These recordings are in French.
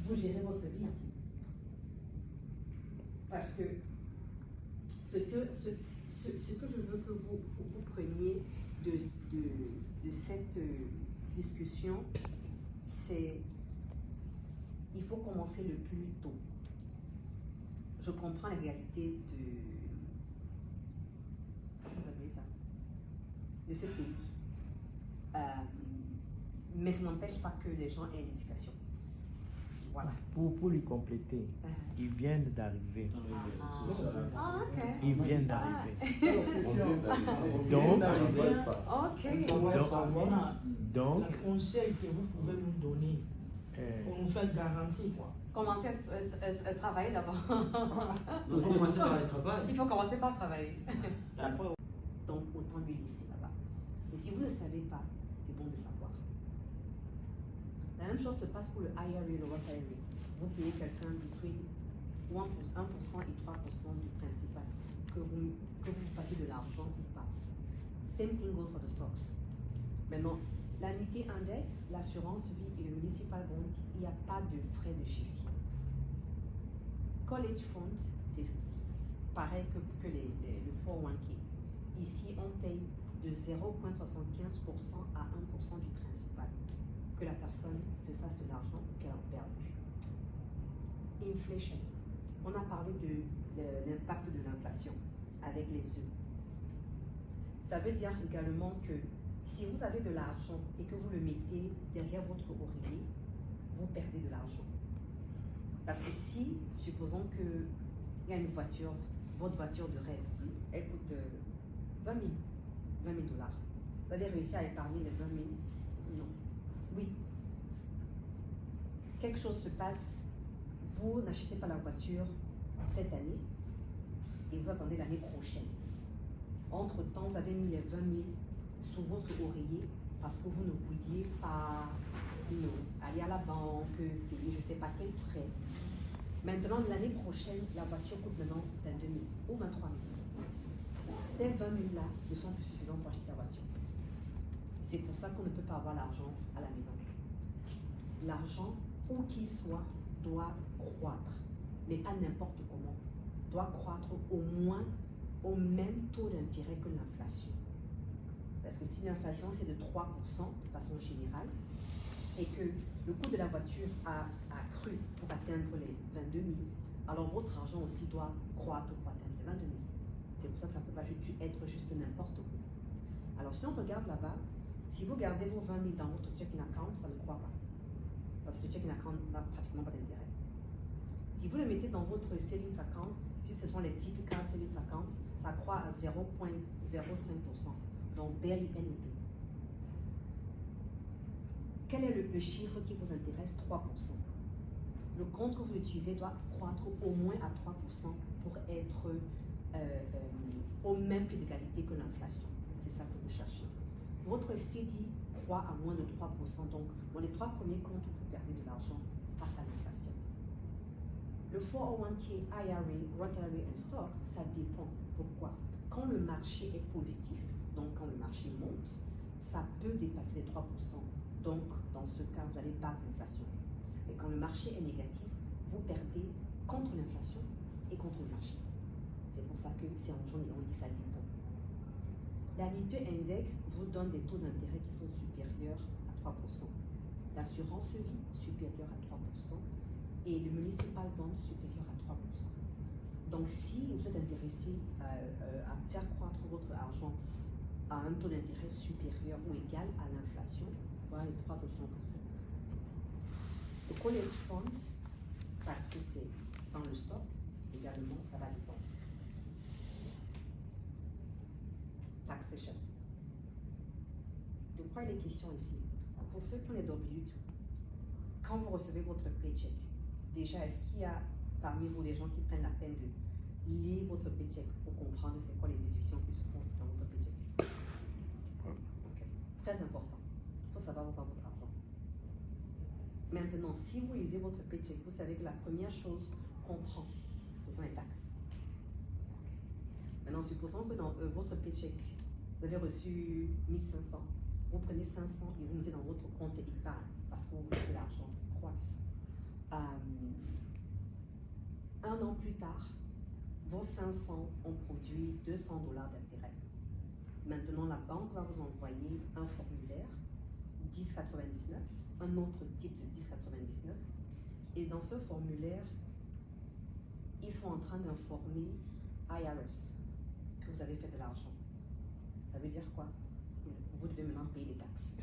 vous gérez votre vie. Parce que ce que je veux que vous preniez de cette discussion, c'est il faut commencer le plus tôt. Je comprends la réalité de ce pays. Mais ça n'empêche pas que les gens aient une éducation. Voilà. Pour lui compléter, ils viennent d'arriver. Ok. Ils viennent d'arriver. Donc, le conseil que vous pouvez nous donner pour nous faire garantir quoi. Commencer à travailler d'abord. Il faut commencer par le travail. Il faut commencer par travailler. Donc, autant lui laisser là-bas. Et si vous ne le savez pas, c'est bon de savoir. La même chose se passe pour le IRA, le Roth IRA. Vous payez quelqu'un between 1% et 3% du principal, que vous fassiez de l'argent ou pas. Same thing goes for the stocks. Maintenant, l'annuité index, l'assurance vie et le municipal bond, il n'y a pas de frais de gestion. College funds, c'est pareil que le 401k. Ici, on paye de 0,75% à 1% du principal. Que la personne se fasse de l'argent ou qu'elle en perde. Inflation. On a parlé de l'impact de l'inflation avec les œufs. Ça veut dire également que si vous avez de l'argent et que vous le mettez derrière votre oreiller, vous perdez de l'argent. Parce que si, supposons qu'il y a une voiture, votre voiture de rêve, elle coûte 20 000 dollars. Vous allez réussir à épargner les 20 000? Non. Oui. Quelque chose se passe, vous n'achetez pas la voiture cette année et vous attendez l'année prochaine. Entre-temps, vous avez mis les 20 000 sous votre oreiller parce que vous ne vouliez pas aller à la banque, payer je ne sais pas quel frais. Maintenant, l'année prochaine, la voiture coûte maintenant 22 000 ou 23 000. Ces 20 000-là ne sont plus suffisants pour acheter la voiture. C'est pour ça qu'on ne peut pas avoir l'argent à la maison. L'argent, où qu'il soit, doit croître, mais pas n'importe comment. Doit croître au moins au même taux d'intérêt que l'inflation. Parce que si l'inflation c'est de 3% de façon générale, et que le coût de la voiture a cru pour atteindre les 22 000, alors votre argent aussi doit croître pour atteindre les 22 000. C'est pour ça que ça ne peut pas être juste n'importe où. Alors si on regarde là-bas, si vous gardez vos 20 000 dans votre checking account, ça ne croît pas. Parce que le checking account n'a pratiquement pas d'intérêt. Si vous le mettez dans votre savings account, si ce sont les typical savings accounts, ça croît à 0,05%. Donc barely anything. Quel est le chiffre qui vous intéresse? 3%. Le compte que vous utilisez doit croître au moins à 3% pour être au même pied d'égalité que l'inflation. C'est ça que vous cherchez. Votre CD croît à moins de 3%. Donc, dans les 3 premiers comptes, vous perdez de l'argent face à l'inflation. Le 401k, IRA, Roth IRA et stocks, ça dépend. Pourquoi? Quand le marché est positif, donc quand le marché monte, ça peut dépasser les 3%. Donc, dans ce cas, vous allez battre l'inflation. Et quand le marché est négatif, vous perdez contre l'inflation et contre le marché. C'est pour ça que c'est en jaune et on dit que ça dépend. L'annuité index vous donne des taux d'intérêt qui sont supérieurs à 3%. L'assurance vie supérieure à 3% et le municipal bond supérieur à 3%. Donc, si vous êtes intéressé à faire croître votre argent à un taux d'intérêt supérieur ou égal à l'inflation, voilà les 3 options que vous faites. Le college funds, parce que c'est dans le stock, également, ça va dépendre. Taxation. De quoi il est question ici? Pour ceux qui ont les W2, quand vous recevez votre paycheck, déjà, est-ce qu'il y a parmi vous des gens qui prennent la peine de lire votre paycheck pour comprendre c'est quoi les déductions qui se font dans votre paycheck? Okay. Très important. Il faut savoir où va votre argent. Maintenant, si vous lisez votre paycheck, vous savez que la première chose qu'on prend, ce sont les taxes. Maintenant, supposons que dans votre paycheck, vous avez reçu 1 500 Vous prenez 500 et vous mettez dans votre compte épargne parce que vous voulez que l'argent croisse. Un an plus tard, vos 500 ont produit $200 d'intérêt. Maintenant, la banque va vous envoyer un formulaire 1099, un autre type de 1099. Et dans ce formulaire, ils sont en train d'informer IRS que vous avez fait de l'argent. Ça veut dire quoi? Vous devez maintenant payer les taxes.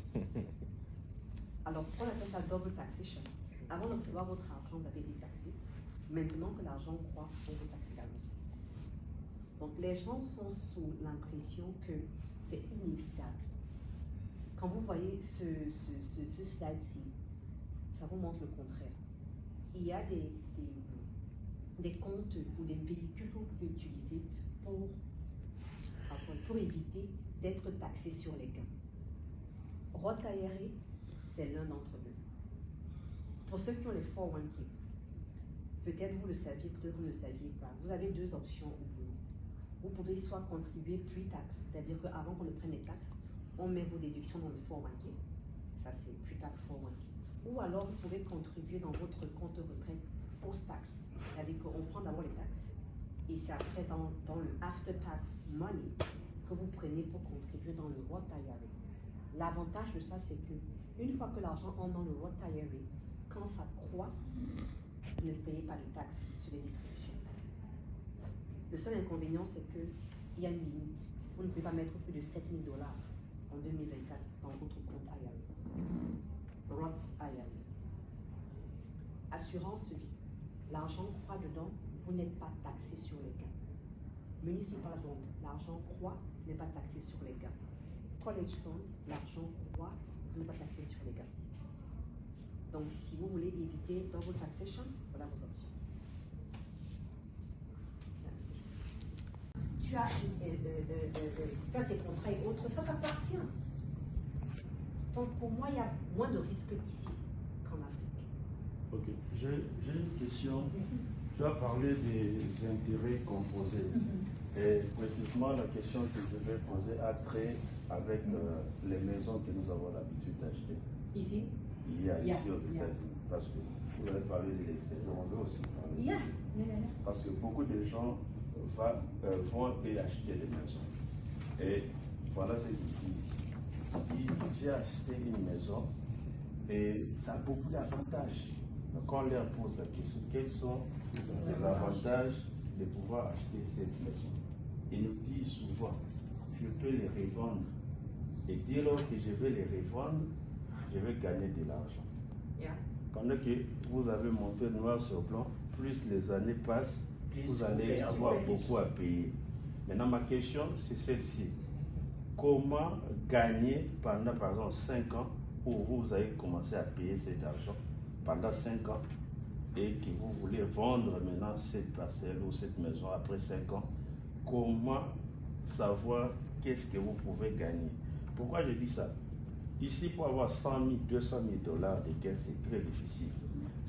Alors, on appelle ça double taxation. Avant de recevoir votre argent, vous avez été taxé. Maintenant que l'argent croît, on vous taxe également. Donc, les gens sont sous l'impression que c'est inévitable. Quand vous voyez ce slide-ci, ça vous montre le contraire. Il y a des comptes ou des véhicules que vous pouvez utiliser pour éviter d'être taxé sur les gains. Roth IRA, c'est l'un d'entre eux. Pour ceux qui ont les 401k, peut-être vous le saviez, peut-être vous ne le saviez pas, vous avez deux options au boulot. Vous pouvez soit contribuer pre-tax, c'est-à-dire qu'avant qu'on ne prenne les taxes, on met vos déductions dans le 401k, ça c'est pre-tax 401k. Ou alors vous pouvez contribuer dans votre compte de retraite post-tax, c'est-à-dire qu'on prend d'abord les taxes et c'est après dans le after-tax money que vous prenez pour contribuer dans le Roth IRA. L'avantage de ça, c'est que une fois que l'argent entre dans le Roth IRA, quand ça croît, ne payez pas de taxes sur les distributions. Le seul inconvénient, c'est qu'il y a une limite. Vous ne pouvez pas mettre plus de $7 000 en 2024 dans votre compte IRA. Roth IRA. Assurance vie. L'argent croît dedans, vous n'êtes pas taxé sur les gains. Municipal bond, l'argent croît, vous n'êtes pas taxé sur les gains. College fund, l'argent croît, vous n'êtes pas taxé sur les gains. Donc, si vous voulez éviter double taxation, voilà vos options. Tu as faire tes contrats et autres, ça t'appartient. Donc, pour moi, il y a moins de risques ici qu'en Afrique. Ok, j'ai une question. Tu as parlé des intérêts composés. Et précisément, la question que je vais poser a trait avec les maisons que nous avons l'habitude d'acheter. Ici? Il y a ici aux États-Unis. Parce que vous avez parlé de l'extérieur, on veut aussi parler. Parce que beaucoup de gens vont et acheter des maisons. Et voilà ce qu'ils disent. Ils disent, j'ai acheté une maison et ça a beaucoup d'avantages. Donc quand on leur pose la question, quels sont les avantages de pouvoir acheter cette maison? Ils nous disent souvent, je peux les revendre. Et dès lors que je vais les revendre, je vais gagner de l'argent. Pendant que vous avez monté noir sur blanc, plus les années passent, vous allez avoir beaucoup à payer. Maintenant, ma question, c'est celle-ci. Comment gagner pendant, par exemple, 5 ans où vous avez commencé à payer cet argent pendant 5 ans et que vous voulez vendre maintenant cette parcelle ou cette maison après 5 ans? Comment savoir qu'est-ce que vous pouvez gagner? Pourquoi je dis ça? Ici, pour avoir 100 000, 200 000 $ de gains, c'est très difficile.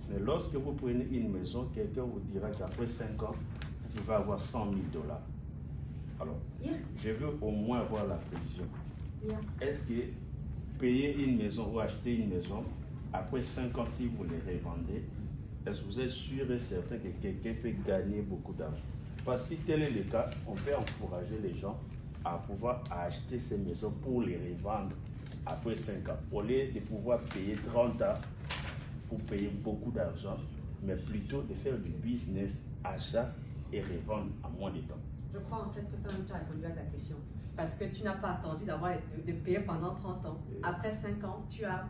Mais lorsque vous prenez une maison, quelqu'un vous dira qu'après 5 ans, vous pouvez avoir 100 000 $. Alors, je veux au moins avoir la précision. Est-ce que payer une maison ou acheter une maison, après 5 ans, si vous les revendez, est-ce que vous êtes sûr et certain que quelqu'un peut gagner beaucoup d'argent? Parce que si tel est le cas, on peut encourager les gens à pouvoir acheter ces maisons pour les revendre après 5 ans, au lieu de pouvoir payer 30 ans pour payer beaucoup d'argent, mais plutôt de faire du business, achat et revendre en moins de temps. Je crois en fait que tu as répondu à ta question. Parce que tu n'as pas attendu de payer pendant 30 ans. Après 5 ans, tu as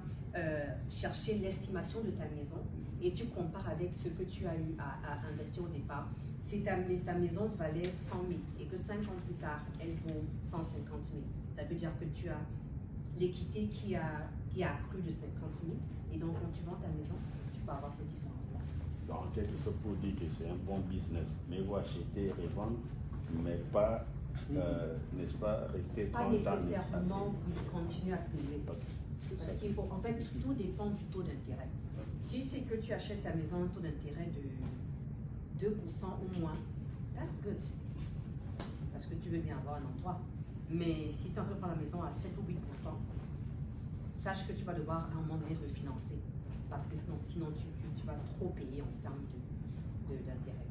cherché l'estimation de ta maison et tu compares avec ce que tu as eu à investir au départ. Si ta maison valait 100 000 et que 5 ans plus tard, elle vaut 150 000, ça veut dire que tu as l'équité qui a accru de 50 000. Et donc, quand tu vends ta maison, tu peux avoir cette différence-là. En quelque sorte, pour dire que c'est un bon business, mais vous achetez et revendre, mais pas, n'est-ce pas, rester 30 ans. Pas nécessairement continuer à payer. Parce qu'il faut, en fait, tout dépend du taux d'intérêt. Si c'est que tu achètes ta maison à un taux d'intérêt de 2% ou moins, that's good. Parce que tu veux bien avoir un endroit. Mais si tu es en train de prendre la maison à 7 ou 8%, sache que tu vas devoir à un moment donné refinancer. Parce que sinon tu vas trop payer en termes d'intérêt.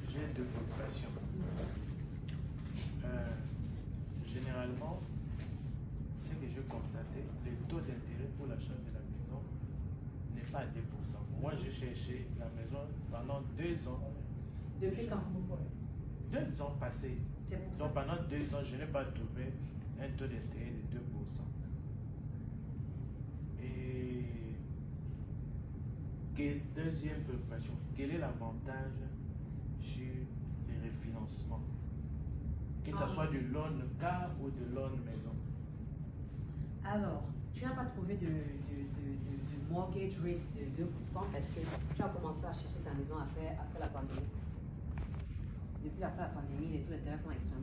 J'ai deux préoccupations. Généralement, ce que je constatais, le taux d'intérêt pour l'achat de la maison n'est pas à 2%. Moi, j'ai cherché la maison pendant 2 ans. Depuis quand? 2 ans passés. C'est pour ça. Donc pendant 2 ans, je n'ai pas trouvé un taux d'intérêt de 2%. Et deuxième préoccupation, quel est l'avantage sur les refinancements? Que ce soit du loan car ou de loan maison. Alors, tu n'as pas trouvé de mortgage rate de 2% parce que tu as commencé à chercher ta maison après la pandémie. Depuis après la pandémie, les taux d'intérêt sont extrêmement